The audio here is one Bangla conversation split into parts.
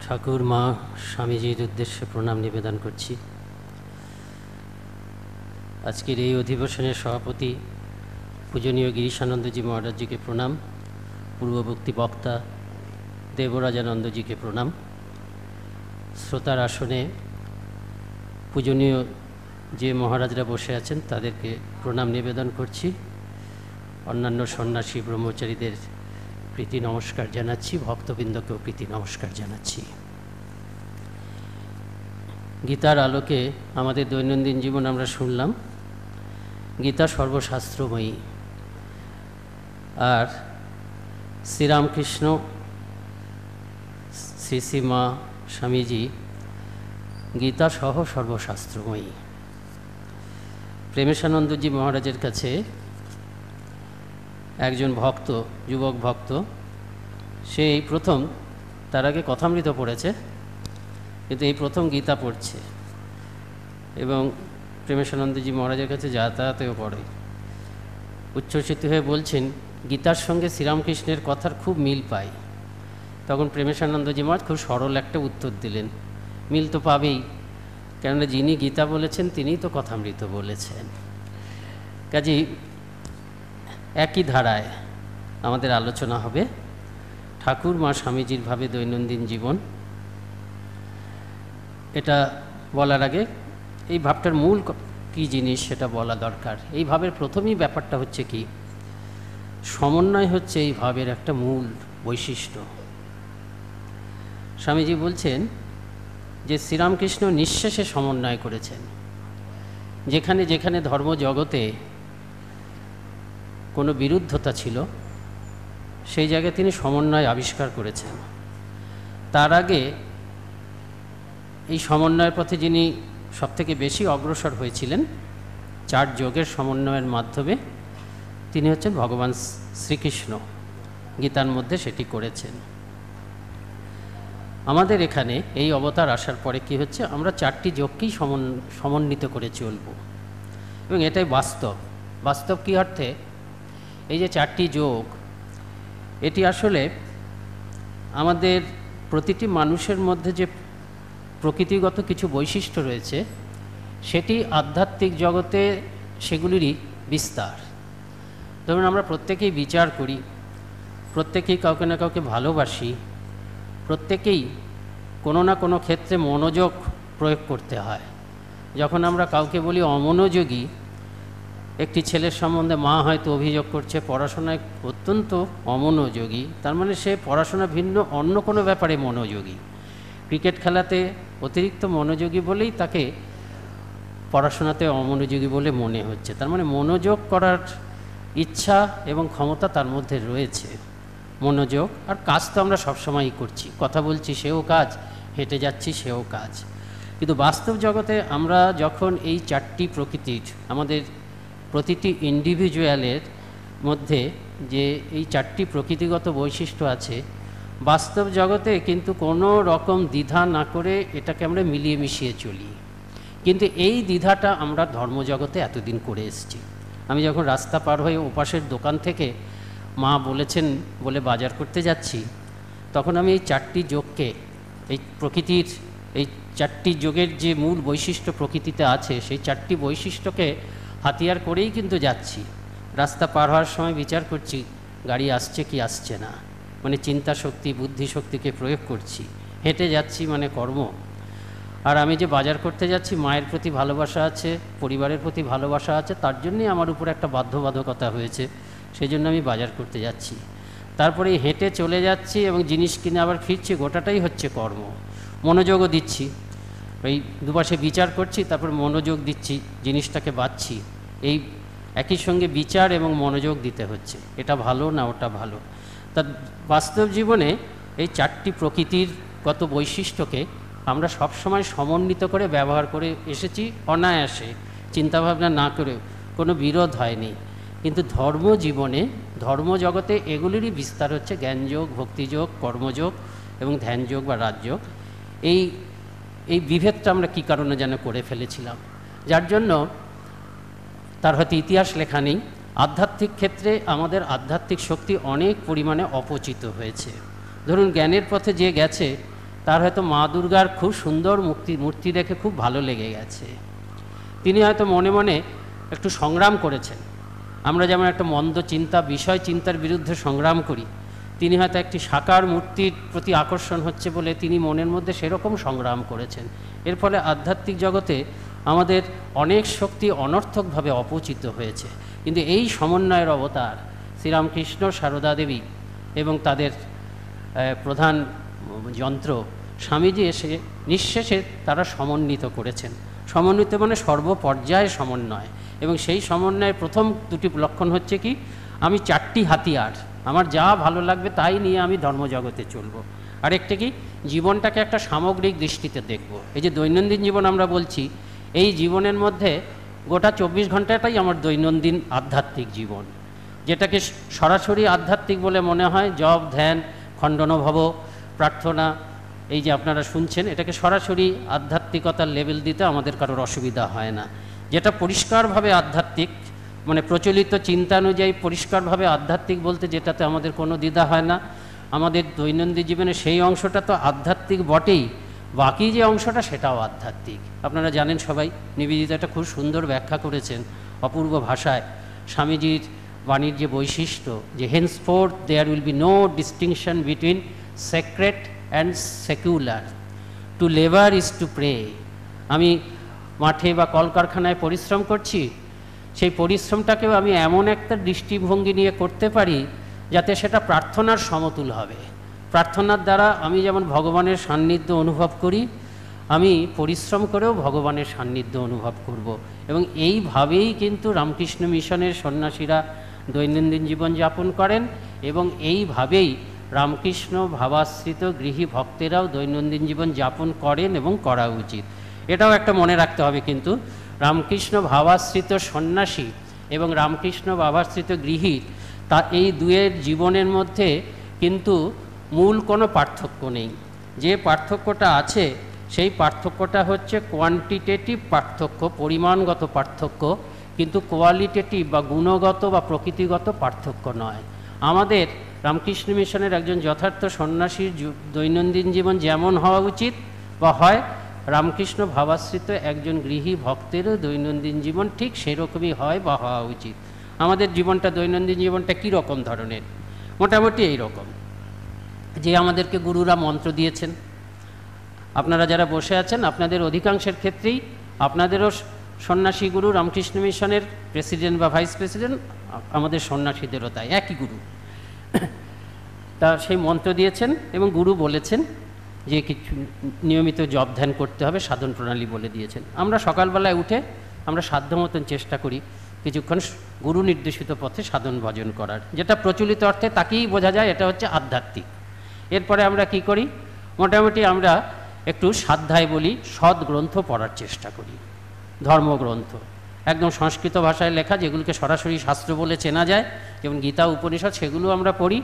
ঠাকুর মা স্বামীজির উদ্দেশ্যে প্রণাম নিবেদন করছি। আজকের এই অধিবেশনের সভাপতি পূজনীয় গিরিশানন্দজি মহারাজজিকে প্রণাম, পূর্ববর্তী বক্তা দেবরাজানন্দজিকে প্রণাম। শ্রোতার আসনে পূজনীয় যে মহারাজরা বসে আছেন তাদেরকে প্রণাম নিবেদন করছি। অন্যান্য সন্ন্যাসী ব্রহ্মচারীদের প্রীতি নমস্কার জানাচ্ছি, ভক্তবৃন্দকেও প্রীতি নমস্কার জানাচ্ছি। গীতার আলোকে আমাদের দৈনন্দিন জীবন আমরা শুনলাম। গীতা সর্বশাস্ত্রময়ী, আর শ্রীরামকৃষ্ণ শ্রী শ্রী মা স্বামীজি গীতা সহ সর্বশাস্ত্রময়ী। প্রেমেশানন্দজি মহারাজের কাছে একজন ভক্ত, যুবক ভক্ত, সে এই প্রথম, তার আগে কথামৃত পড়েছে, কিন্তু এই প্রথম গীতা পড়ছে এবং প্রেমেশানন্দজি মহারাজের কাছে যাতায়াতেও পড়ে। উচ্ছ্বসিত হয়ে বলছেন, গীতার সঙ্গে শ্রীরামকৃষ্ণের কথার খুব মিল পাই। তখন প্রেমেশানন্দজি মহারাজ খুব সরল একটা উত্তর দিলেন, মিল তো পাবেই, কেননা যিনি গীতা বলেছেন তিনিই তো কথামৃত বলেছেন। কাজেই একই ধারায় আমাদের আলোচনা হবে ঠাকুর মা স্বামীজির ভাবে দৈনন্দিন জীবন। এটা বলার আগে এই ভাবটার মূল কী জিনিস সেটা বলা দরকার। এই ভাবের প্রথমেই ব্যাপারটা হচ্ছে কি, সমন্বয় হচ্ছে এই ভাবের একটা মূল বৈশিষ্ট্য। স্বামীজি বলছেন যে শ্রীরামকৃষ্ণ নিঃশেষে সমন্বয় করেছেন। যেখানে যেখানে ধর্ম জগতে কোনো বিরুদ্ধতা ছিল সেই জায়গায় তিনি সমন্বয় আবিষ্কার করেছেন। তার আগে এই সমন্বয়ের পথে যিনি সবথেকে বেশি অগ্রসর হয়েছিলেন চার যোগের সমন্বয়ের মাধ্যমে, তিনি হচ্ছেন ভগবান শ্রীকৃষ্ণ। গীতার মধ্যে সেটি করেছেন। আমাদের এখানে এই অবতার আসার পরে কি হচ্ছে, আমরা চারটি যোগকেই সমন্বিত করে চলব এবং এটাই বাস্তব। বাস্তব কী অর্থে, এই যে চারটি যোগ, এটি আসলে আমাদের প্রতিটি মানুষের মধ্যে যে প্রকৃতিগত কিছু বৈশিষ্ট্য রয়েছে সেটি আধ্যাত্মিক জগতে সেগুলিরই বিস্তার। ধরুন, আমরা প্রত্যেকেই বিচার করি, প্রত্যেকেই কাউকে না কাউকে ভালোবাসি, প্রত্যেকেই কোনো না কোনো ক্ষেত্রে মনোযোগ প্রয়োগ করতে হয়। যখন আমরা কাউকে বলি অমনোযোগী, একটি ছেলের সম্বন্ধে মা হয়তো অভিযোগ করছে পড়াশোনায় অত্যন্ত অমনোযোগী, তার মানে সে পড়াশোনা ভিন্ন অন্য কোনো ব্যাপারে মনোযোগী। ক্রিকেট খেলাতে অতিরিক্ত মনোযোগী বলেই তাকে পড়াশোনাতে অমনোযোগী বলে মনে হচ্ছে। তার মানে মনোযোগ করার ইচ্ছা এবং ক্ষমতা তার মধ্যে রয়েছে। মনোযোগ আর কাজ তো আমরা সবসময়ই করছি, কথা বলছি সেও কাজ, হেঁটে যাচ্ছি সেও কাজ। কিন্তু বাস্তব জগতে আমরা যখন এই চারটি প্রকৃতির, আমাদের প্রতিটি ইন্ডিভিজুয়ালের মধ্যে যে এই চারটি প্রকৃতিগত বৈশিষ্ট্য আছে, বাস্তব জগতে কিন্তু কোনো রকম দ্বিধা না করে এটাকে আমরা মিলিয়ে মিশিয়ে চলি। কিন্তু এই দ্বিধাটা আমরা ধর্মজগতে এতদিন করে এসেছি। আমি যখন রাস্তা পার হয়ে ওপাশের দোকান থেকে মা বলেছেন বলে বাজার করতে যাচ্ছি, তখন আমি এই চারটি যোগকে, এই প্রকৃতির এই চারটি যোগের যে মূল বৈশিষ্ট্য প্রকৃতিতে আছে, সেই চারটি বৈশিষ্ট্যকে হাতিয়ার করেই কিন্তু যাচ্ছি। রাস্তা পার হওয়ার সময় বিচার করছি গাড়ি আসছে কি আসছে না, মানে চিন্তা শক্তি, বুদ্ধি শক্তিকে প্রয়োগ করছি। হেঁটে যাচ্ছি মানে কর্ম। আর আমি যে বাজার করতে যাচ্ছি, মায়ের প্রতি ভালোবাসা আছে, পরিবারের প্রতি ভালোবাসা আছে, তার জন্যই আমার উপর একটা বাধ্যবাধকতা হয়েছে, সেই জন্য আমি বাজার করতে যাচ্ছি। তারপরে হেঁটে চলে যাচ্ছি এবং জিনিস কিনে আবার ফিরছি, গোটাটাই হচ্ছে কর্ম। মনোযোগও দিচ্ছি, ওই দুপাশে বিচার করছি, তারপর মনোযোগ দিচ্ছি, জিনিসটাকে বাছছি। এই একই সঙ্গে বিচার এবং মনোযোগ দিতে হচ্ছে, এটা ভালো না ওটা ভালো। তা বাস্তব জীবনে এই চারটি প্রকৃতির গত বৈশিষ্ট্যকে আমরা সবসময় সমন্বিত করে ব্যবহার করে এসেছি, অনায়াসে, চিন্তাভাবনা না করে, কোনো বিরোধ হয়নি। কিন্তু ধর্মজীবনে, ধর্মজগতে এগুলিরই বিস্তার হচ্ছে জ্ঞানযোগ, ভক্তিযোগ, কর্মযোগ এবং ধ্যানযোগ বা রাজযোগ। এই বিভেদটা আমরা কী কারণে যেন করে ফেলেছিলাম, যার জন্য তার হয়তো ইতিহাস লেখা নেই। আধ্যাত্মিক ক্ষেত্রে আমাদের আধ্যাত্মিক শক্তি অনেক পরিমাণে অপচিত হয়েছে। ধরুন, জ্ঞানের পথে যে গেছে তার হয়তো মা দুর্গার খুব সুন্দর মূর্তি দেখে খুব ভালো লেগে গেছে। তিনি হয়তো মনে মনে একটু সংগ্রাম করেছেন। আমরা যেমন একটা মন্দ চিন্তা, বিষয় চিন্তার বিরুদ্ধে সংগ্রাম করি, তিনি হয়তো একটি সাকার মূর্তির প্রতি আকর্ষণ হচ্ছে বলে তিনি মনের মধ্যে সেরকম সংগ্রাম করেছেন। এর ফলে আধ্যাত্মিক জগতে আমাদের অনেক শক্তি অনর্থকভাবে অপচিত হয়েছে। কিন্তু এই সমন্বয়ের অবতার শ্রীরামকৃষ্ণ, সারদা দেবী এবং তাদের প্রধান যন্ত্র স্বামীজি এসে নিঃশেষে তারা সমন্বিত করেছেন। সমন্বিত মানে সর্বপর্যায়ে সমন্বয়, এবং সেই সমন্বয়ের প্রথম দুটি লক্ষণ হচ্ছে কি, আমি চারটি হাতিয়ার, আমার যা ভালো লাগবে তাই নিয়ে আমি ধর্মজগতে চলব। আরেকটা কি, জীবনটাকে একটা সামগ্রিক দৃষ্টিতে দেখব। এই যে দৈনন্দিন জীবন আমরা বলছি, এই জীবনের মধ্যে গোটা 24 ঘন্টাটাই আমার দৈনন্দিন আধ্যাত্মিক জীবন। যেটাকে সরাসরি আধ্যাত্মিক বলে মনে হয়, জপ, ধ্যান, খণ্ডনভব, প্রার্থনা, এই যে আপনারা শুনছেন, এটাকে সরাসরি আধ্যাত্মিকতার লেভেল দিতে আমাদের কারোর অসুবিধা হয় না। যেটা পরিষ্কারভাবে আধ্যাত্মিক, মানে প্রচলিত চিন্তা অনুযায়ী পরিষ্কারভাবে আধ্যাত্মিক বলতে যেটাতে আমাদের কোনো দ্বিধা হয় না, আমাদের দৈনন্দিন জীবনে সেই অংশটা তো আধ্যাত্মিক বটেই, বাকি যে অংশটা সেটাও আধ্যাত্মিক। আপনারা জানেন সবাই, নিবেদিতা একটা খুব সুন্দর ব্যাখ্যা করেছেন অপূর্ব ভাষায় স্বামীজির বাণীর যে বৈশিষ্ট্য, যে henceforth there will be no distinction between secret and secular, to labour is to pray. আমি মাঠে বা কলকারখানায় পরিশ্রম করছি, সেই পরিশ্রমটাকেও আমি এমন একটা দৃষ্টিভঙ্গি নিয়ে করতে পারি যাতে সেটা প্রার্থনার সমতুল হবে। প্রার্থনার দ্বারা আমি যেমন ভগবানের সান্নিধ্য অনুভব করি, আমি পরিশ্রম করেও ভগবানের সান্নিধ্য অনুভব করব। এবং এইভাবেই কিন্তু রামকৃষ্ণ মিশনের সন্ন্যাসীরা দৈনন্দিন জীবন যাপন করেন, এবং এইভাবেই রামকৃষ্ণ ভাবাশ্রিত গৃহী ভক্তেরাও দৈনন্দিন জীবন যাপন করেন এবং করা উচিত। এটাও একটা মনে রাখতে হবে কিন্তু, রামকৃষ্ণ ভাবাশ্রিত সন্ন্যাসী এবং রামকৃষ্ণ ভাবাশ্রিত গৃহী, তা এই দুয়ের জীবনের মধ্যে কিন্তু মূল কোনো পার্থক্য নেই। যে পার্থক্যটা আছে সেই পার্থক্যটা হচ্ছে কোয়ান্টিটেটিভ পার্থক্য, পরিমাণগত পার্থক্য, কিন্তু কোয়ালিটেটিভ বা গুণগত বা প্রকৃতিগত পার্থক্য নয়। আমাদের রামকৃষ্ণ মিশনের একজন যথার্থ সন্ন্যাসীর দৈনন্দিন জীবন যেমন হওয়া উচিত বা হয়, রামকৃষ্ণ ভাবাশ্রিত একজন গৃহী ভক্তেরও দৈনন্দিন জীবন ঠিক সেরকমই হয় বা হওয়া উচিত। আমাদের জীবনটা, দৈনন্দিন জীবনটা কীরকম ধরনের? মোটামুটি এই রকম যে আমাদেরকে গুরুরা মন্ত্র দিয়েছেন। আপনারা যারা বসে আছেন, আপনাদের অধিকাংশের ক্ষেত্রেই আপনাদেরও সন্ন্যাসী গুরু রামকৃষ্ণ মিশনের প্রেসিডেন্ট বা ভাইস প্রেসিডেন্ট, আমাদের সন্ন্যাসীদেরও তাই, একই গুরু। তা সেই মন্ত্র দিয়েছেন এবং গুরু বলেছেন যে কিছু নিয়মিত জপ ধ্যান করতে হবে, সাধন প্রণালী বলে দিয়েছেন। আমরা সকালবেলায় উঠে আমরা সাধ্য মতন চেষ্টা করি কিছুক্ষণ গুরু নির্দেশিত পথে সাধন ভজন করার, যেটা প্রচলিত অর্থে তাকেই বোঝা যায় এটা হচ্ছে আধ্যাত্মিক। এরপরে আমরা কি করি, মোটামুটি আমরা একটু সাধ্যায় বলি সৎ গ্রন্থ পড়ার চেষ্টা করি, ধর্মগ্রন্থ একদম সংস্কৃত ভাষায় লেখা, যেগুলোকে সরাসরি শাস্ত্র বলে চেনা যায়, যেমন গীতা, উপনিষদ, সেগুলো আমরা পড়ি।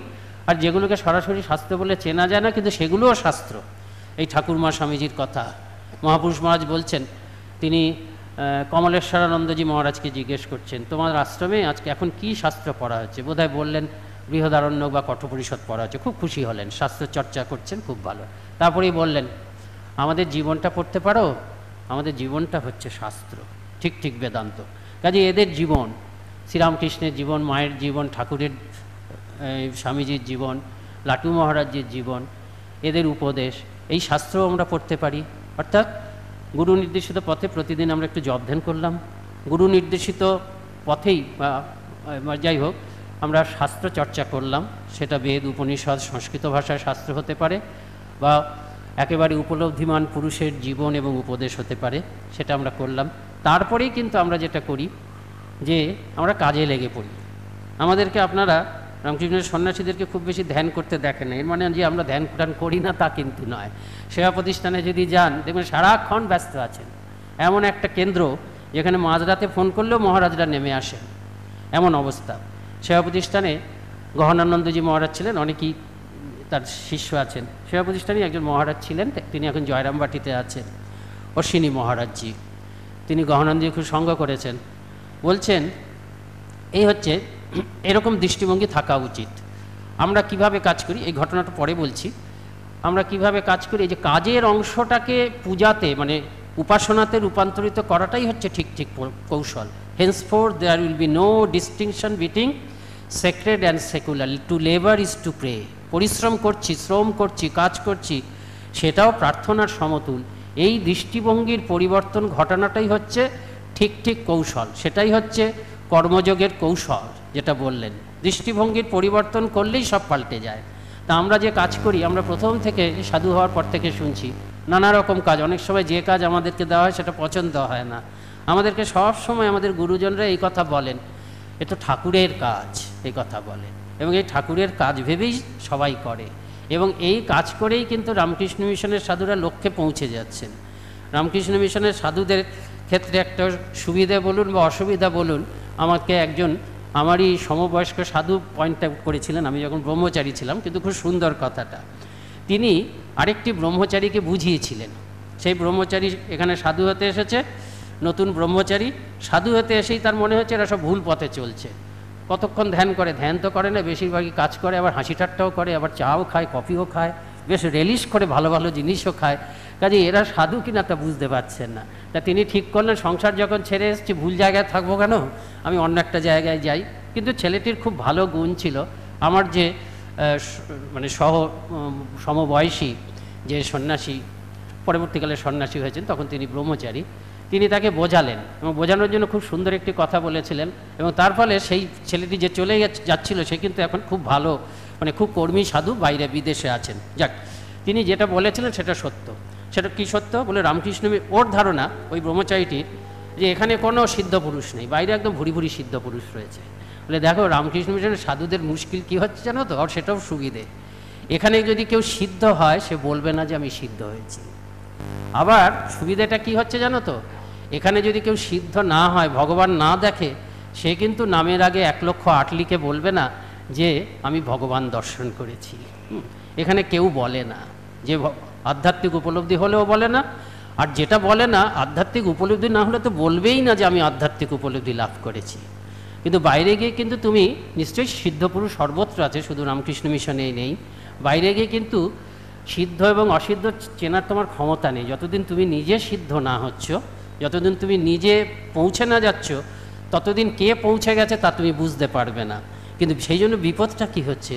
আর যেগুলোকে সরাসরি শাস্ত্র বলে চেনা যায় না কিন্তু সেগুলোও শাস্ত্র, এই ঠাকুরমা স্বামীজির কথা। মহাপুরুষ মহারাজ বলছেন, তিনি কমলেশ্বরানন্দজি মহারাজকে জিজ্ঞেস করছেন, তোমার আশ্রমে আজকে এখন কি শাস্ত্র পড়া হচ্ছে? বোধহয় বললেন বৃহদারণ্যক বা কঠোপনিষদ পড়া হচ্ছে। খুব খুশি হলেন, শাস্ত্র চর্চা করছেন, খুব ভালো। তারপরেই বললেন, আমাদের জীবনটা পড়তে পারো? আমাদের জীবনটা হচ্ছে শাস্ত্র, ঠিক ঠিক বেদান্ত। কাজে এদের জীবন, শ্রীরামকৃষ্ণের জীবন, মায়ের জীবন, ঠাকুরের স্বামীজির জীবন, লাটু মহারাজের জীবন, এদের উপদেশ, এই শাস্ত্র আমরা পড়তে পারি। অর্থাৎ গুরু নির্দেশিত পথে প্রতিদিন আমরা একটু জপ ধ্যান করলাম, গুরু নির্দেশিত পথেই বা যাই হোক আমরা শাস্ত্র চর্চা করলাম। সেটা বেদ, উপনিষদ, সংস্কৃত ভাষায় শাস্ত্র হতে পারে, বা একেবারে উপলব্ধিমান পুরুষের জীবন এবং উপদেশ হতে পারে, সেটা আমরা করলাম। তারপরেই কিন্তু আমরা যেটা করি যে আমরা কাজে লেগে পড়ি। আমাদেরকে আপনারা রামকৃষ্ণের সন্ন্যাসীদেরকে খুব বেশি ধ্যান করতে দেখেন না, এর মানে যে আমরা ধ্যান টান করি না তা কিন্তু নয়। সেবা প্রতিষ্ঠানে যদি যান দেখবেন সারাক্ষণ ব্যস্ত আছেন। এমন একটা কেন্দ্র যেখানে মাঝরাতে ফোন করলেও মহারাজরা নেমে আসেন, এমন অবস্থা। সেবা প্রতিষ্ঠানে গহনানন্দজি মহারাজ ছিলেন, অনেকেই তার শিষ্য আছেন। সেবা প্রতিষ্ঠানে একজন মহারাজ ছিলেন, তিনি এখন জয়রামবাটিতে আছেন, অশ্বিনী মহারাজজি। তিনি গহনানন্দজি খুব সঙ্গ করেছেন। বলছেন এই হচ্ছে এরকম দৃষ্টিভঙ্গি থাকা উচিত। আমরা কিভাবে কাজ করি এই ঘটনাটা পরে বলছি। আমরা কিভাবে কাজ করি, এই যে কাজের অংশটাকে পূজাতে মানে উপাসনাতে রূপান্তরিত করাটাই হচ্ছে ঠিক ঠিক কৌশল। Henceforth there will be no distinction between sacred and secular, to labour is to pray. পরিশ্রম করছি, শ্রম করছি, কাজ করছি, সেটাও প্রার্থনার সমতুল। এই দৃষ্টিভঙ্গির পরিবর্তন ঘটানোটাই হচ্ছে ঠিক ঠিক কৌশল, সেটাই হচ্ছে কর্মযোগের কৌশল। যেটা বললেন, দৃষ্টিভঙ্গির পরিবর্তন করলেই সব পাল্টে যায়। তা আমরা যে কাজ করি, আমরা প্রথম থেকে সাধু হওয়ার পর থেকে শুনছি নানা রকম কাজ, অনেক সময় যে কাজ আমাদেরকে দেওয়া হয় সেটা পছন্দ হয় না। আমাদেরকে সব সময় আমাদের গুরুজনরা এই কথা বলেন, এ তো ঠাকুরের কাজ, এই কথা বলেন, এবং এই ঠাকুরের কাজ ভেবেই সবাই করে। এবং এই কাজ করেই কিন্তু রামকৃষ্ণ মিশনের সাধুরা লক্ষ্যে পৌঁছে যাচ্ছেন। রামকৃষ্ণ মিশনের সাধুদের ক্ষেত্রে একটা সুবিধা বলুন বা অসুবিধা বলুন, আমাকে একজন আমারই সমবয়স্ক সাধু পয়েন্ট আউট করেছিলেন আমি যখন ব্রহ্মচারী ছিলাম, কিন্তু খুব সুন্দর কথাটা। তিনি আরেকটি ব্রহ্মচারীকে বুঝিয়েছিলেন। সেই ব্রহ্মচারী এখানে সাধু হতে এসেছে, নতুন ব্রহ্মচারী সাধু হতে এসেই তার মনে হচ্ছে এরা সব ভুল পথে চলছে। কতক্ষণ ধ্যান করে, ধ্যান তো করে না, বেশিরভাগই কাজ করে, আবার হাসি ঠাট্টাও করে, আবার চাও খায়, কফিও খায়, বেশ রেলিশ করে ভালো ভালো জিনিসও খায়। কাজে এরা সাধু কিনা তা বুঝতে পারছেন না। তা তিনি ঠিক করলেন, সংসার যখন ছেড়ে এসেছি ভুল জায়গায় থাকবো কেন, আমি অন্য একটা জায়গায় যাই। কিন্তু ছেলেটির খুব ভালো গুণ ছিল। আমার যে মানে সমবয়সী যে সন্ন্যাসী, পরবর্তীকালে সন্ন্যাসী হয়েছেন, তখন তিনি ব্রহ্মচারী, তিনি তাকে বোঝালেন এবং বোঝানোর জন্য খুব সুন্দর একটি কথা বলেছিলেন। এবং তার ফলে সেই ছেলেটি যে চলে যাচ্ছিল সে কিন্তু এখন খুব ভালো, মানে খুব কর্মী সাধু, বাইরে বিদেশে আছেন। যাক, তিনি যেটা বলেছিলেন সেটা সত্য। সেটা কি সত্য বলে, রামকৃষ্ণ ওর ধারণা ওই ব্রহ্মচারীটির যে এখানে কোনো সিদ্ধ পুরুষ নেই, বাইরে একদম ভুরি ভুরি সিদ্ধ পুরুষ রয়েছে। বলে দেখো রামকৃষ্ণ মিশনের সাধুদের মুশকিল কী হচ্ছে জানো তো, আর সেটাও সুবিধে, এখানে যদি কেউ সিদ্ধ হয় সে বলবে না যে আমি সিদ্ধ হয়েছি। আবার সুবিধাটা কি হচ্ছে জানো তো, এখানে যদি কেউ সিদ্ধ না হয়, ভগবান না দেখে, সে কিন্তু নামের আগে 1,08,000 লিখে বলবে না যে আমি ভগবান দর্শন করেছি। এখানে কেউ বলে না, যে আধ্যাত্মিক উপলব্ধি হলেও বলে না, আর যেটা বলে না আধ্যাত্মিক উপলব্ধি না হলে তো বলবেই না যে আমি আধ্যাত্মিক উপলব্ধি লাভ করেছি। কিন্তু বাইরে গিয়ে কিন্তু তুমি নিশ্চয়ই সিদ্ধ পুরুষ সর্বত্র আছে, শুধু রামকৃষ্ণ মিশনেই নেই। বাইরে গিয়ে কিন্তু সিদ্ধ এবং অসিদ্ধ চেনার তোমার ক্ষমতা নেই। যতদিন তুমি নিজে সিদ্ধ না হচ্ছ, যতদিন তুমি নিজে পৌঁছে না যাচ্ছ, ততদিন কে পৌঁছে গেছে তা তুমি বুঝতে পারবে না। কিন্তু সেই জন্য বিপদটা কি হচ্ছে,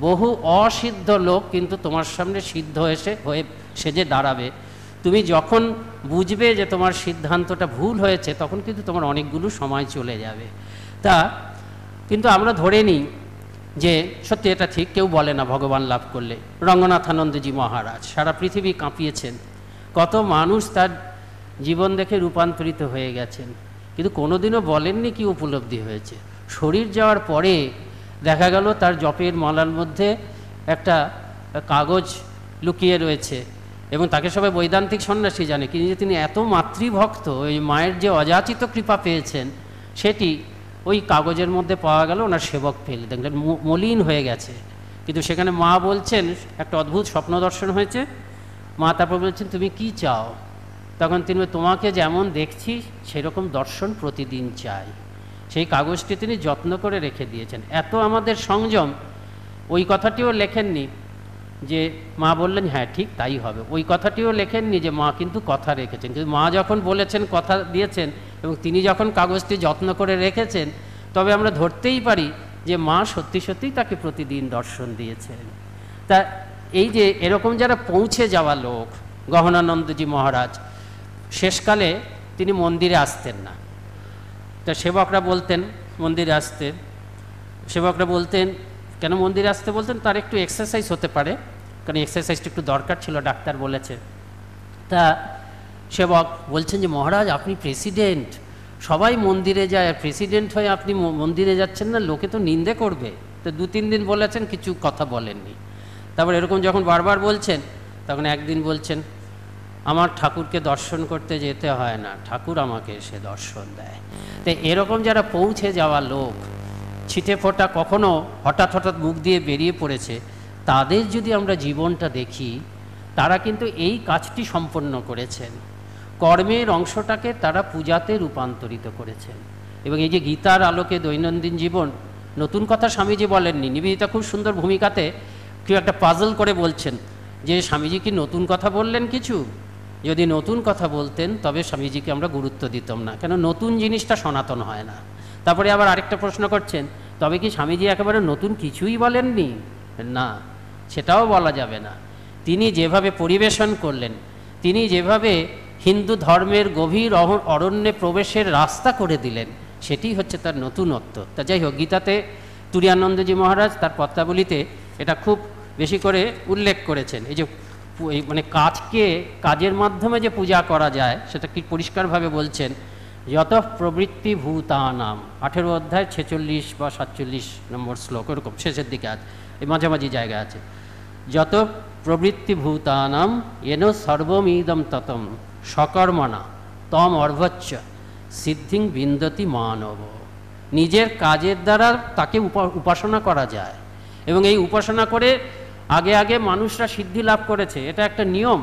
বহু অসিদ্ধ লোক কিন্তু তোমার সামনে সিদ্ধ হয়ে সেজে দাঁড়াবে। তুমি যখন বুঝবে যে তোমার সিদ্ধান্তটা ভুল হয়েছে, তখন কিন্তু তোমার অনেকগুলো সময় চলে যাবে। তা কিন্তু আমরা ধরে নিই যে সত্যি এটা ঠিক, কেউ বলে না ভগবান লাভ করলে। রঙ্গনাথানন্দজি মহারাজ সারা পৃথিবী কাঁপিয়েছেন, কত মানুষ তার জীবন দেখে রূপান্তরিত হয়ে গেছেন, কিন্তু কোনোদিনও বলেননি কি উপলব্ধি হয়েছে। শরীর যাওয়ার পরে দেখা গেল তার জপের মালার মধ্যে একটা কাগজ লুকিয়ে রয়েছে, এবং তাকে সবাই বৈদান্তিক সন্ন্যাসী জানে, কিন্তু যে তিনি এত মাতৃভক্ত, ওই মায়ের যে অযাচিত কৃপা পেয়েছেন সেটি ওই কাগজের মধ্যে পাওয়া গেল। ওনার সেবক ফেলে দেখলেন মলিন হয়ে গেছে, কিন্তু সেখানে মা বলছেন একটা অদ্ভুত স্বপ্ন দর্শন হয়েছে। মা তারপর বলছেন তুমি কি চাও? তখন তিনি তোমাকে যেমন দেখছি সেরকম দর্শন প্রতিদিন চাই। সেই কাগজটি তিনি যত্ন করে রেখে দিয়েছেন। এত আমাদের সংযম। ওই কথাটিও লেখেননি যে মা বললেন হ্যাঁ ঠিক তাই হবে, ওই কথাটিও লেখেননি যে মা কিন্তু কথা রেখেছেন। কিন্তু মা যখন বলেছেন, কথা দিয়েছেন, এবং তিনি যখন কাগজটি যত্ন করে রেখেছেন, তবে আমরা ধরতেই পারি যে মা সত্যি সত্যিই তাকে প্রতিদিন দর্শন দিয়েছেন। তা এই যে এরকম যারা পৌঁছে যাওয়া লোক, গহনানন্দজি মহারাজ শেষকালে তিনি মন্দিরে আসতেন না। তা সেবকরা বলতেন মন্দিরে আসতে, সেবকরা বলতেন কেন মন্দিরে আসতে বলতেন, তার একটু এক্সারসাইজ হতে পারে, কারণ এক্সারসাইজটা একটু দরকার ছিল, ডাক্তার বলেছে। তা সেবক বলছেন যে মহারাজ আপনি প্রেসিডেন্ট, সবাই মন্দিরে যায়, আর প্রেসিডেন্ট হয়ে আপনি মন্দিরে যাচ্ছেন না, লোকে তো নিন্দে করবে। তো 2-3 দিন বলেছেন, কিছু কথা বলেননি। তারপর এরকম যখন বারবার বলছেন, তখন একদিন বলছেন আমার ঠাকুরকে দর্শন করতে যেতে হয় না, ঠাকুর আমাকে এসে দর্শন দেয়। তো এরকম যারা পৌঁছে যাওয়া লোক, ছিটে ফোটা কখনো হঠাৎ হঠাৎ মুখ দিয়ে বেরিয়ে পড়েছে, তাদের যদি আমরা জীবনটা দেখি, তারা কিন্তু এই কাজটি সম্পন্ন করেছেন। কর্মের অংশটাকে তারা পূজাতে রূপান্তরিত করেছেন। এবং এই যে গীতার আলোকে দৈনন্দিন জীবন, নতুন কথা স্বামীজি বলেননি, নিবেদিতা খুব সুন্দর ভূমিকাতে কেউ একটা পাজল করে বলছেন যে স্বামীজি কি নতুন কথা বললেন কিছু? যদি নতুন কথা বলতেন তবে স্বামীজিকে আমরা গুরুত্ব দিতাম না, কেন নতুন জিনিসটা সনাতন হয় না। তারপরে আবার আরেকটা প্রশ্ন করছেন, তবে কি স্বামীজি একেবারে নতুন কিছুই বলেননি? না, সেটাও বলা যাবে না। তিনি যেভাবে পরিবেশন করলেন, তিনি যেভাবে হিন্দু ধর্মের গভীর অরণ্যে প্রবেশের রাস্তা করে দিলেন, সেটি হচ্ছে তার নতুনত্ব। তা যাই হোক, গীতাতে তুরীয়ানন্দজি মহারাজ তার পত্রাবলিতে এটা খুব বেশি করে উল্লেখ করেছেন। এই যে মানে কাজের মাধ্যমে যে পূজা করা যায় সেটা কি পরিষ্কারভাবে বলছেন, যত প্রবৃত্তি ভূতানাম, 18 অধ্যায় 46 বা 47 নম্বর শ্লোক, এরকম শেষের দিকে আছে, এই মাঝামাঝি জায়গায় আছে। যত প্রবৃত্তি ভূতানাম এন সর্বমিদম ততম সকর্মণা তম অর্ভচ্চ সিদ্ধিং বিন্দতি মানব। নিজের কাজের দ্বারা তাকে উপাসনা করা যায়, এবং এই উপাসনা করে আগে আগে মানুষরা সিদ্ধি লাভ করেছে, এটা একটা নিয়ম।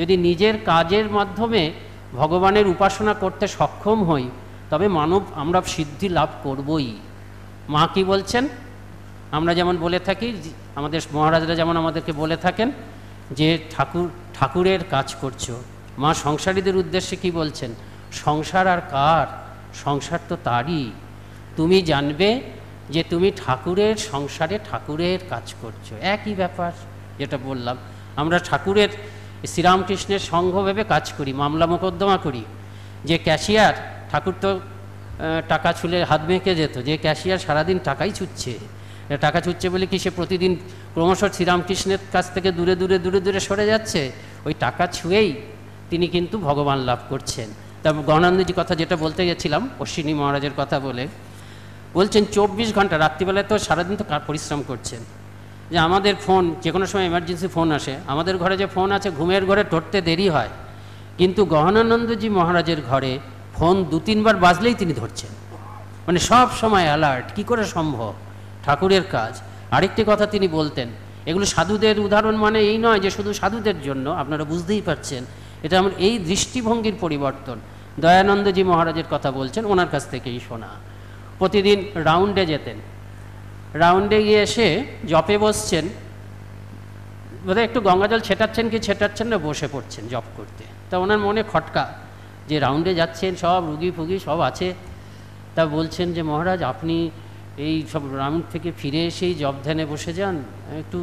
যদি নিজের কাজের মাধ্যমে ভগবানের উপাসনা করতে সক্ষম হই, তবে আমরা সিদ্ধি লাভ করবই। মা কি বলছেন? আমরা যেমন বলে থাকি, আমাদের মহারাজরা যেমন আমাদেরকে বলে থাকেন যে ঠাকুরের কাজ করছো। মা সংসারীদের উদ্দেশ্যে কি বলছেন? সংসার আর কার? সংসার তো তারই। তুমি জানবে যে তুমি ঠাকুরের সংসারে ঠাকুরের কাজ করছো, একই ব্যাপার। যেটা বললাম, আমরা ঠাকুরের শ্রীরামকৃষ্ণের সংঘ ভেবে কাজ করি, মামলা মোকদ্দমা করি। যে ক্যাশিয়ার, ঠাকুর তো টাকা ছুলে হাত মেঁকে যেত, যে ক্যাশিয়ার সারাদিন টাকাই ছুটছে, টাকা ছুটছে বলে কি সে প্রতিদিন ক্রমশ শ্রীরামকৃষ্ণের কাছ থেকে দূরে দূরে দূরে দূরে সরে যাচ্ছে? ওই টাকা ছুঁয়েই তিনি কিন্তু ভগবান লাভ করছেন। তারপর গণানন্দজি কথা যেটা বলতে গেছিলাম, অশ্বিনী মহারাজের কথা বলে বলছেন 24 ঘন্টা, রাত্রিবেলায় তো সারাদিন তো পরিশ্রম করছেন। যে আমাদের ফোন যে কোনো সময় এমার্জেন্সি ফোন আসে, আমাদের ঘরে যে ফোন আছে ঘুমের ঘরে ধরতে দেরি হয়, কিন্তু গহনানন্দজি মহারাজের ঘরে ফোন 2-3 বার বাজলেই তিনি ধরছেন, মানে সব সময় অ্যালার্ট। কি করে সম্ভব? ঠাকুরের কাজ। আরেকটি কথা তিনি বলতেন, এগুলো সাধুদের উদাহরণ মানে এই নয় যে শুধু সাধুদের জন্য, আপনারা বুঝতেই পারছেন এটা আমার এই দৃষ্টিভঙ্গির পরিবর্তন। দয়ানন্দজি মহারাজের কথা বলছেন, ওনার কাছ থেকেই শোনা। প্রতিদিন রাউন্ডে যেতেন, রাউন্ডে গিয়ে এসে জপে বসছেন, বোধহয় একটু গঙ্গাজল ছেটাচ্ছেন কি ছেটাচ্ছেন না, বসে পড়ছেন জপ করতে। তা ওনার মনে খটকা যে রাউন্ডে যাচ্ছেন, সব রুগী ফুগি সব আছে, তা বলছেন যে মহারাজ আপনি এই সব রাউন্ড থেকে ফিরে এসেই জপ ধ্যানে বসে যান, একটু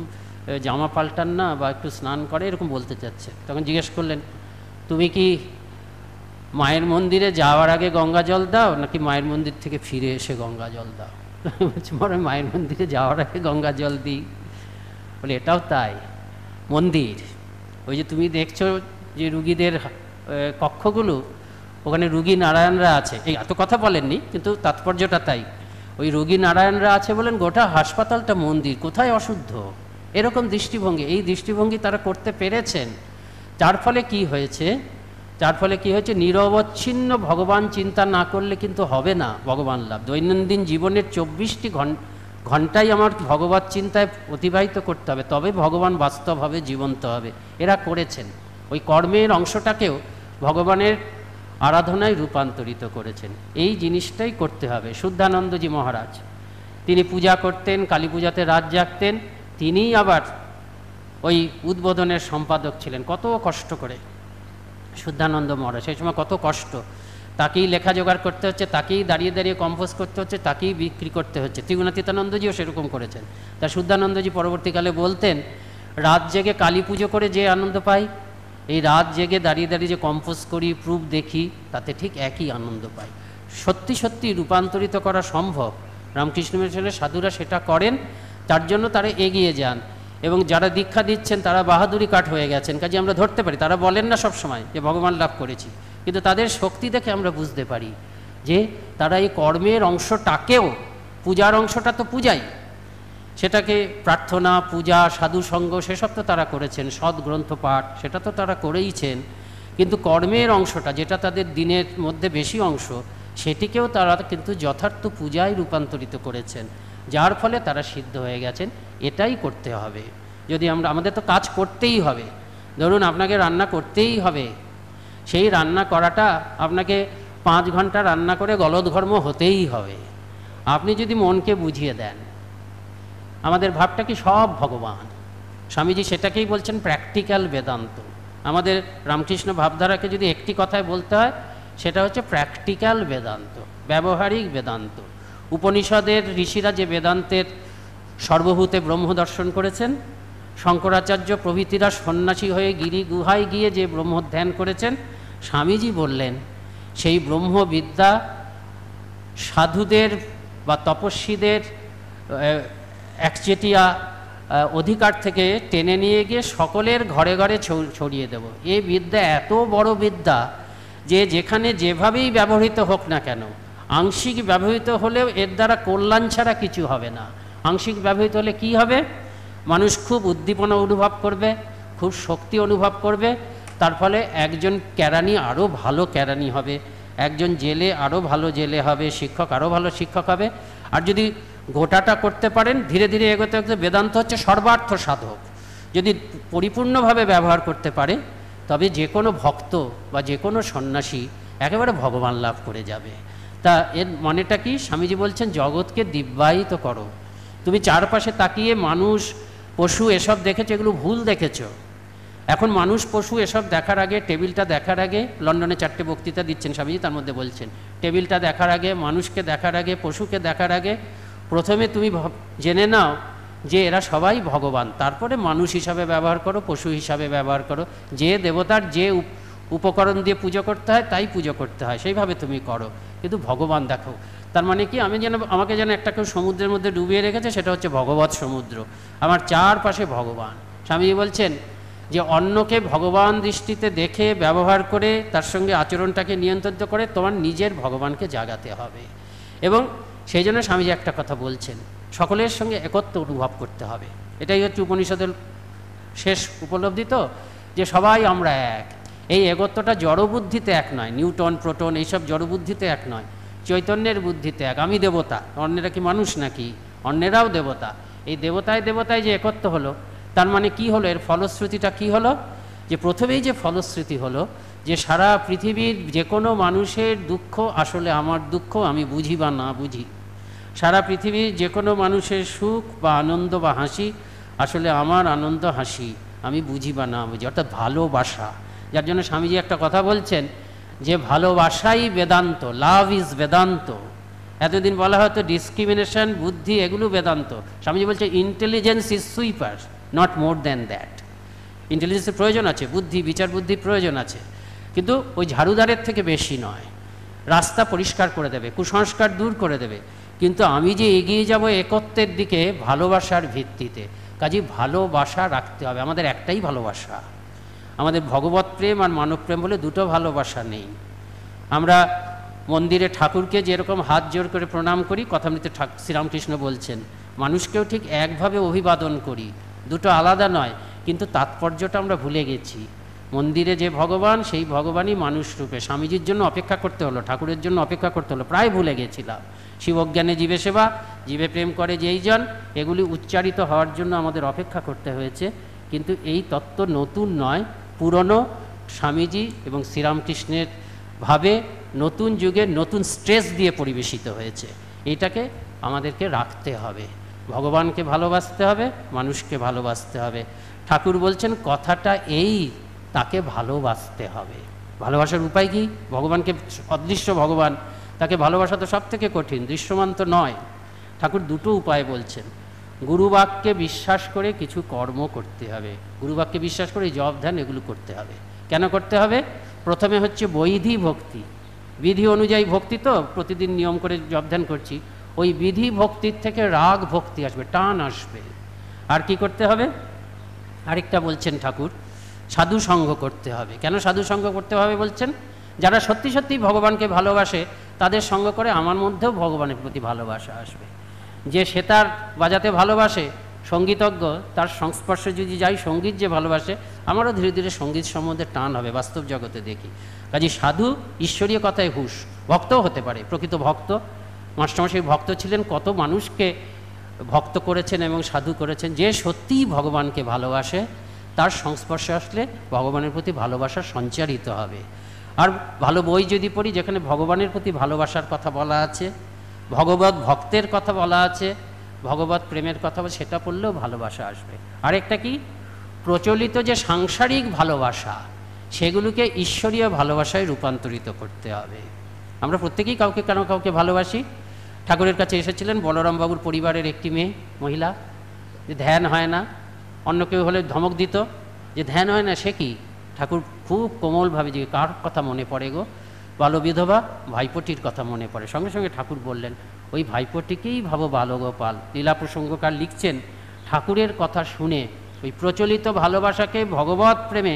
জামা পাল্টান না বা একটু স্নান করে, এরকম বলতে চাচ্ছে। তখন জিজ্ঞেস করলেন, তুমি কি মায়ের মন্দিরে যাওয়ার আগে গঙ্গা জল দাও নাকি মায়ের মন্দির থেকে ফিরে এসে গঙ্গা জল দাও? বলছি মনে মায়ের মন্দিরে যাওয়ার আগে গঙ্গা জল দিই। বলে এটাও তাই, মন্দির ওই যে তুমি দেখছো যে রুগীদের কক্ষগুলো, ওখানে রুগী নারায়ণরা আছে। এই এত কথা বলেননি, কিন্তু তাৎপর্যটা তাই। ওই রোগী নারায়ণরা আছে বলেন গোটা হাসপাতালটা মন্দির, কোথায় অশুদ্ধ, এরকম দৃষ্টিভঙ্গি। এই দৃষ্টিভঙ্গি তারা করতে পেরেছেন। যার ফলে কি হয়েছে, নিরবচ্ছিন্ন ভগবান চিন্তা না করলে কিন্তু হবে না ভগবান লাভ। দৈনন্দিন জীবনের 24টি ঘন্টাই আমার ভগবত চিন্তায় অতিবাহিত করতে হবে, তবে ভগবান বাস্তবভাবে জীবন্ত হবে। এরা করেছেন, ওই কর্মের অংশটাকেও ভগবানের আরাধনায় রূপান্তরিত করেছেন। এই জিনিসটাই করতে হবে। শুদ্ধানন্দজি মহারাজ তিনি পূজা করতেন, কালী পূজাতে রাত জাগতেন, তিনিই আবার ওই উদ্বোধনের সম্পাদক ছিলেন। কত কষ্ট করে শুদ্ধানন্দ মহারাজ, সেই সময় কত কষ্ট, তাকেই লেখা জোগাড় করতে হচ্ছে, তাকেই দাঁড়িয়ে দাঁড়িয়ে কম্পোজ করতে হচ্ছে, তাকেই বিক্রি করতে হচ্ছে। ত্রিগুণাতীতানন্দজিও সেরকম করেছেন। তা শুদ্ধানন্দজি পরবর্তীকালে বলতেন, রাত জেগে কালী পুজো করে যে আনন্দ পাই, এই রাত জেগে দাঁড়িয়ে দাঁড়িয়ে যে কম্পোজ করি, প্রুফ দেখি, তাতে ঠিক একই আনন্দ পাই। সত্যি সত্যি রূপান্তরিত করা সম্ভব। রামকৃষ্ণ মিশনের সাধুরা সেটা করেন, তার জন্য তারা এগিয়ে যান। এবং যারা দীক্ষা দিচ্ছেন তারা বাহাদুরি কাঠ হয়ে গেছেন, কাজে আমরা ধরতে পারি। তারা বলেন না সব সময় যে ভগবান লাভ করেছি, কিন্তু তাদের শক্তি দেখে আমরা বুঝতে পারি যে তারা এই কর্মের অংশটাকেও, পূজার অংশটা তো পূজাই, সেটাকে প্রার্থনা, পূজা, সাধুসঙ্গ সেসব তো তারা করেছেন, সদ্গ্রন্থ পাঠ সেটা তো তারা করেইছেন, কিন্তু কর্মের অংশটা যেটা তাদের দিনের মধ্যে বেশি অংশ, সেটিকেও তারা কিন্তু যথার্থ পূজায় রূপান্তরিত করেছেন, যার ফলে তারা সিদ্ধ হয়ে গেছেন। এটাই করতে হবে। যদি আমাদের তো কাজ করতেই হবে, ধরুন আপনাকে রান্না করতেই হবে, সেই রান্না করাটা আপনাকে 5 ঘন্টা রান্না করে গলদঘর্ম হতেই হবে। আপনি যদি মনকে বুঝিয়ে দেন, আমাদের ভাবটা কি সব ভগবান, স্বামীজি সেটাকেই বলছেন প্র্যাকটিক্যাল বেদান্ত। আমাদের রামকৃষ্ণ ভাবধারাকে যদি একটি কথায় বলতে হয়, সেটা হচ্ছে প্র্যাকটিক্যাল বেদান্ত, ব্যবহারিক বেদান্ত। উপনিষদের ঋষিরা যে বেদান্তের সর্বভূতে ব্রহ্ম দর্শন করেছেন, শঙ্করাচার্য প্রভৃতিরা সন্ন্যাসী হয়ে গিরি গুহায় গিয়ে যে ব্রহ্ম ধ্যান করেছেন, স্বামীজি বললেন সেই ব্রহ্মবিদ্যা সাধুদের বা তপস্বীদের একচেটিয়া অধিকার থেকে টেনে নিয়ে গিয়ে সকলের ঘরে ঘরে ছড়িয়ে দেব। এই বিদ্যা এত বড় বিদ্যা যে যেখানে যেভাবেই ব্যবহৃত হোক না কেন, আংশিক ব্যবহৃত হলেও এর দ্বারা কল্যাণ ছাড়া কিছু হবে না। আংশিক ব্যবহৃত হলে কি হবে? মানুষ খুব উদ্দীপনা অনুভব করবে, খুব শক্তি অনুভব করবে, তার ফলে একজন কেরানি আরও ভালো কেরানি হবে, একজন জেলে আরও ভালো জেলে হবে, শিক্ষক আরও ভালো শিক্ষক হবে। আর যদি গোটাটা করতে পারেন, ধীরে ধীরে এগোতে এগোতে বেদান্ত হচ্ছে সর্বার্থ সাধক। যদি পরিপূর্ণভাবে ব্যবহার করতে পারে, তবে যে কোনো ভক্ত বা যে কোনো সন্ন্যাসী একেবারে ভগবান লাভ করে যাবে। তা এর মানেটা কি? স্বামীজি বলছেন জগৎকে দিব্যায়িত করো। তুমি চারপাশে তাকিয়ে মানুষ, পশু এসব দেখেছো, এগুলো ভুল দেখেছো। এখন মানুষ পশু এসব দেখার আগে, টেবিলটা দেখার আগে, লন্ডনে 4টে বক্তৃতা দিচ্ছেন স্বামীজি, তার মধ্যে বলছেন টেবিলটা দেখার আগে, মানুষকে দেখার আগে, পশুকে দেখার আগে প্রথমে তুমি জেনে নাও যে এরা সবাই ভগবান, তারপরে মানুষ হিসাবে ব্যবহার করো, পশু হিসাবে ব্যবহার করো। যে দেবতার যে উপকরণ দিয়ে পুজো করতে হয় তাই পুজো করতে হয়, সেইভাবে তুমি করো, কিন্তু ভগবান দেখো। তার মানে কি? আমাকে যেন একটা কেউ সমুদ্রের মধ্যে ডুবিয়ে রেখেছে, সেটা হচ্ছে ভগবৎ সমুদ্র, আমার চারপাশে ভগবান। স্বামীজি বলছেন যে অন্যকে ভগবান দৃষ্টিতে দেখে ব্যবহার করে তার সঙ্গে আচরণটাকে নিয়ন্ত্রিত করে তোমার নিজের ভগবানকে জাগাতে হবে। এবং সেই জন্য স্বামীজি একটা কথা বলছেন, সকলের সঙ্গে একত্ব অনুভব করতে হবে। এটাই হচ্ছে উপনিষদের শেষ উপলব্ধি, তো যে সবাই আমরা এক। এই একত্বটা জড়বুদ্ধিতে এক নয়, নিউটন প্রোটন এইসব জড়বুদ্ধিতে এক নয়, চৈতন্যের বুদ্ধিতে এক। আমি দেবতা, অন্যেরা কি মানুষ নাকি? অন্যেরাও দেবতা। এই দেবতায় দেবতায় যে একত্ব হলো, তার মানে কি হলো? এর ফলশ্রুতিটা কি হলো? যে প্রথমেই যে ফলশ্রুতি হলো যে সারা পৃথিবীর যে কোনো মানুষের দুঃখ আসলে আমার দুঃখ, আমি বুঝি বা না বুঝি। সারা পৃথিবীর যে কোনো মানুষের সুখ বা আনন্দ বা হাসি আসলে আমার আনন্দ হাসি, আমি বুঝি বা না বুঝি, অর্থাৎ ভালোবাসা। যার জন্য স্বামীজি একটা কথা বলছেন যে ভালোবাসাই বেদান্ত, লাভ ইজ বেদান্ত। এতদিন বলা হয়তো ডিসক্রিমিনেশন, বুদ্ধি, এগুলো বেদান্ত। স্বামীজি বলছে intelligence is sweeper, not more than that. ইন্টেলিজেন্সের প্রয়োজন আছে, বুদ্ধি, বিচার বুদ্ধির প্রয়োজন আছে, কিন্তু ওই ঝাড়ুদারের থেকে বেশি নয়। রাস্তা পরিষ্কার করে দেবে, কুসংস্কার দূর করে দেবে, কিন্তু আমি যে এগিয়ে যাব একত্বের দিকে ভালোবাসার ভিত্তিতে। কাজেই ভালোবাসা রাখতে হবে। আমাদের একটাই ভালোবাসা, আমাদের ভগবত প্রেম আর মানব প্রেম বলে দুটো ভালোবাসা নেই। আমরা মন্দিরে ঠাকুরকে যেরকম হাত জোর করে প্রণাম করি, কথামৃতে শ্রীরামকৃষ্ণ বলছেন মানুষকেও ঠিক একভাবে অভিবাদন করি, দুটো আলাদা নয়, কিন্তু তাৎপর্যটা আমরা ভুলে গেছি। মন্দিরে যে ভগবান, সেই ভগবানই মানুষ রূপে। স্বামীজির জন্য অপেক্ষা করতে হলো, ঠাকুরের জন্য অপেক্ষা করতে হলো, প্রায় ভুলে গেছিলাম। শিবজ্ঞানে জীবে সেবা, জীবে প্রেম করে যেইজন, এগুলি উচ্চারিত হওয়ার জন্য আমাদের অপেক্ষা করতে হয়েছে। কিন্তু এই তত্ত্ব নতুন নয়, পুরনো। স্বামীজি এবং শ্রীরামকৃষ্ণের ভাবে নতুন যুগে নতুন স্ট্রেস দিয়ে পরিবেশিত হয়েছে। এইটাকে আমাদেরকে রাখতে হবে। ভগবানকে ভালোবাসতে হবে, মানুষকে ভালোবাসতে হবে। ঠাকুর বলছেন কথাটা এই, তাকে ভালোবাসতে হবে। ভালোবাসার উপায় কি? ভগবানকে, অদৃশ্য ভগবান, তাকে ভালোবাসা তো সব থেকে কঠিন, দৃশ্যমান তো নয়। ঠাকুর দুটো উপায় বলছেন। গুরুবাক্যে বিশ্বাস করে কিছু কর্ম করতে হবে, গুরুবাক্যে বিশ্বাস করে জপ ধ্যান এগুলো করতে হবে। কেন করতে হবে? প্রথমে হচ্ছে বৈধি ভক্তি, বিধি অনুযায়ী ভক্তি, তো প্রতিদিন নিয়ম করে জপ ধ্যান করছি, ওই বিধি ভক্তির থেকে রাগ ভক্তি আসবে, টান আসবে। আর কি করতে হবে? আরেকটা বলছেন ঠাকুর, সাধু সঙ্গ করতে হবে। কেন সাধু সঙ্গ করতে হবে বলছেন? যারা সত্যি সত্যি ভগবানকে ভালোবাসে তাদের সঙ্গ করে আমার মধ্যেও ভগবানের প্রতি ভালোবাসা আসবে। যে সেতার বাজাতে ভালোবাসে, সঙ্গীতজ্ঞ, তার সংস্পর্শে যদি যাই, সঙ্গীত যে ভালোবাসে, আমারও ধীরে ধীরে সঙ্গীত সম্বন্ধে টান হবে, বাস্তব জগতে দেখি। কাজে সাধু ঈশ্বরীয় কথায় হুঁশ, ভক্তও হতে পারে, প্রকৃত ভক্ত। মাস্টারমশাই ভক্ত ছিলেন, কত মানুষকে ভক্ত করেছেন এবং সাধু করেছেন। যে সত্যিই ভগবানকে ভালোবাসে তার সংস্পর্শে আসলে ভগবানের প্রতি ভালোবাসা সঞ্চারিত হবে। আর ভালো বই যদি পড়ি, যেখানে ভগবানের প্রতি ভালোবাসার কথা বলা আছে, ভগবত ভক্তের কথা বলা আছে, ভগবত প্রেমের কথা সেটা পড়লেও ভালোবাসা আসবে। আরেকটা কি, প্রচলিত যে সাংসারিক ভালোবাসা সেগুলোকে ঈশ্বরীয় ভালোবাসায় রূপান্তরিত করতে হবে। আমরা প্রত্যেকেই কাউকে কাউকে ভালোবাসি। ঠাকুরের কাছে এসেছিলেন বলরামবাবুর পরিবারের একটি মহিলা, যে ধ্যান হয় না, অন্য কেউ হলে ধমক দিত যে ধ্যান হয় না, সে কি? ঠাকুর খুব কোমলভাবে, যে কার কথা মনে পড়ে গো? বালবিধবা ভাইপোটির কথা মনে পড়ে। সঙ্গে সঙ্গে ঠাকুর বললেন, ওই ভাইপোটিকেই ভাবো বালগোপাল। লীলা প্রসঙ্গকার লিখছেন, ঠাকুরের কথা শুনে ওই প্রচলিত ভালোবাসাকে ভগবত প্রেমে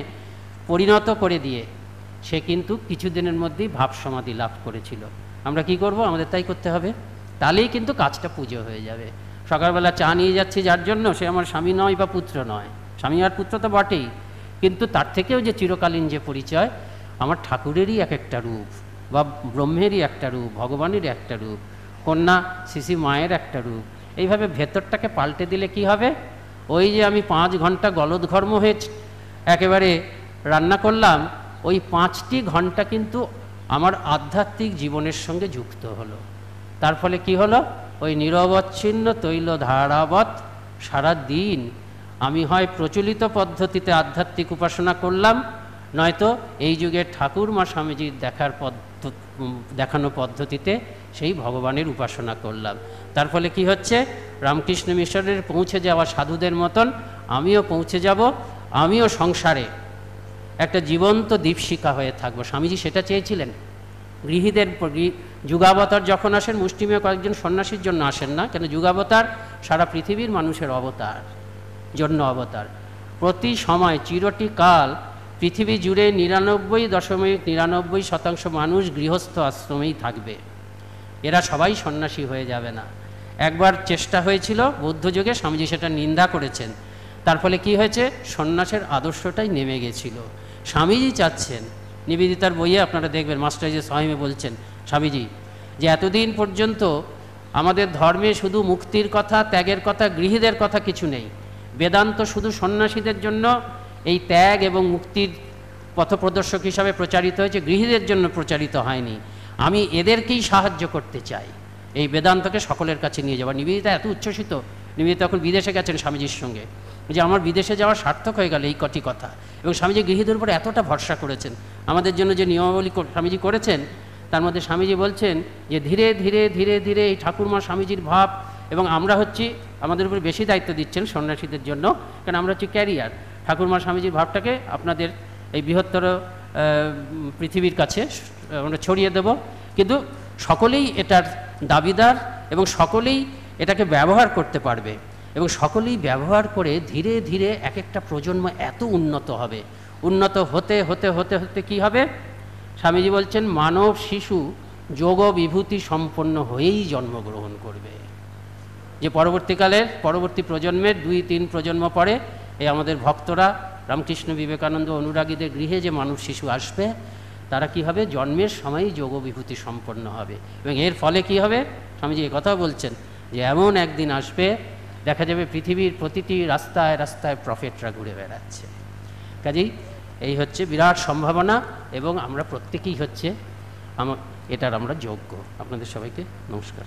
পরিণত করে দিয়ে সে কিন্তু কিছুদিনের মধ্যেই ভাব সমাধি লাভ করেছিল। আমরা কি করব? আমাদের তাই করতে হবে, তাহলেই কিন্তু কাজটা পুজো হয়ে যাবে। সকালবেলা চা নিয়ে যাচ্ছি যার জন্য, সে আমার স্বামী নয় বা পুত্র নয়, স্বামী আর পুত্র তো বটেই, কিন্তু তার থেকেও যে চিরকালীন যে পরিচয়, আমার ঠাকুরেরই এক একটা রূপ, বা ব্রহ্মেরই একটা রূপ, ভগবানেরই একটা রূপ, কন্যা শিশি মায়ের একটা রূপ। এইভাবে ভেতরটাকে পাল্টে দিলে কি হবে? ওই যে আমি 5 ঘন্টা গলদঘর্ম হয়ে একেবারে রান্না করলাম, ওই 5টি ঘন্টা কিন্তু আমার আধ্যাত্মিক জীবনের সঙ্গে যুক্ত হলো। তার ফলে কি হলো? ওই নিরবচ্ছিন্ন তৈল ধারাবৎ সারা দিন আমি হয় প্রচলিত পদ্ধতিতে আধ্যাত্মিক উপাসনা করলাম, নয়তো এই যুগের ঠাকুর মা স্বামীজির দেখানো পদ্ধতিতে সেই ভগবানের উপাসনা করলাম। তার ফলে কি হচ্ছে? রামকৃষ্ণ মিশনের পৌঁছে যাওয়া সাধুদের মতন আমিও পৌঁছে যাব, আমিও সংসারে একটা জীবন্ত দীপশিখা হয়ে থাকবো। স্বামীজি সেটা চেয়েছিলেন। গৃহীদের যুগাবতার যখন আসেন, মুষ্টিমেয় কয়েকজন সন্ন্যাসীর জন্য আসেন না, কেন যুগাবতার সারা পৃথিবীর মানুষের অবতার জন্য অবতার। প্রতি সময় চিরটি কাল পৃথিবী জুড়ে 99.99% মানুষ গৃহস্থ আশ্রমেই থাকবে, এরা সবাই সন্ন্যাসী হয়ে যাবে না। একবার চেষ্টা হয়েছিল বৌদ্ধযুগে, স্বামীজি সেটা নিন্দা করেছেন। তার ফলে কি হয়েছে? সন্ন্যাসের আদর্শটাই নেমে গেছিল। স্বামীজি চাচ্ছেন, নিবেদিতার বইয়ে আপনারা দেখবেন মাস্টারজি সাহেবে বলছেন স্বামীজি, যে এতদিন পর্যন্ত আমাদের ধর্মে শুধু মুক্তির কথা, ত্যাগের কথা, গৃহীদের কথা কিছু নেই। বেদান্ত শুধু সন্ন্যাসীদের জন্য এই ত্যাগ এবং মুক্তির পথপ্রদর্শক হিসাবে প্রচারিত হয়েছে, গৃহীদের জন্য প্রচারিত হয়নি। আমি এদেরকেই সাহায্য করতে চাই, এই বেদান্তকে সকলের কাছে নিয়ে যাওয়া। নিবেদিতা এত উচ্ছ্বসিত, নিবেদিতা এখন বিদেশে গেছেন স্বামীজির সঙ্গে, যে আমার বিদেশে যাওয়া সার্থক হয়ে গেল এই কটি কথা। এবং স্বামীজি গৃহীদের উপর এতটা ভরসা করেছেন, আমাদের জন্য যে নিয়মাবলী স্বামীজি করেছেন, তার মধ্যে স্বামীজি বলছেন যে ধীরে ধীরে ধীরে ধীরে এই ঠাকুরমা স্বামীজির ভাব, এবং আমরা হচ্ছি, আমাদের উপর বেশি দায়িত্ব দিচ্ছেন সন্ন্যাসীদের জন্য, কারণ আমরা হচ্ছি ক্যারিয়ার। ঠাকুরমা স্বামীজির ভাবটাকে আপনাদের এই বৃহত্তর পৃথিবীর কাছে আমরা ছড়িয়ে দেব, কিন্তু সকলেই এটার দাবিদার এবং সকলেই এটাকে ব্যবহার করতে পারবে, এবং সকলেই ব্যবহার করে ধীরে ধীরে এক একটা প্রজন্ম এত উন্নত হবে। উন্নত হতে হতে হতে হতে কী হবে? স্বামীজি বলছেন মানব শিশু যোগ বিভূতি সম্পন্ন হয়েই জন্মগ্রহণ করবে, যে পরবর্তী প্রজন্মের 2-3 প্রজন্ম পরে এই আমাদের ভক্তরা, রামকৃষ্ণ বিবেকানন্দ অনুরাগীদের গৃহে যে মানব শিশু আসবে, তারা কি হবে? জন্মের সময়ই যোগ বিভূতি সম্পন্ন হবে। এবং এর ফলে কি হবে? স্বামীজি কথা বলছেন যে এমন একদিন আসবে, দেখা যাবে পৃথিবীর প্রতিটি রাস্তায় রাস্তায় প্রফেটরা ঘুরে বেড়াচ্ছে। কাজেই এই হচ্ছে বিরাট সম্ভাবনা, এবং আমরা প্রত্যেকেই হচ্ছে এটার আমরা যোগ্য। আপনাদের সবাইকে নমস্কার।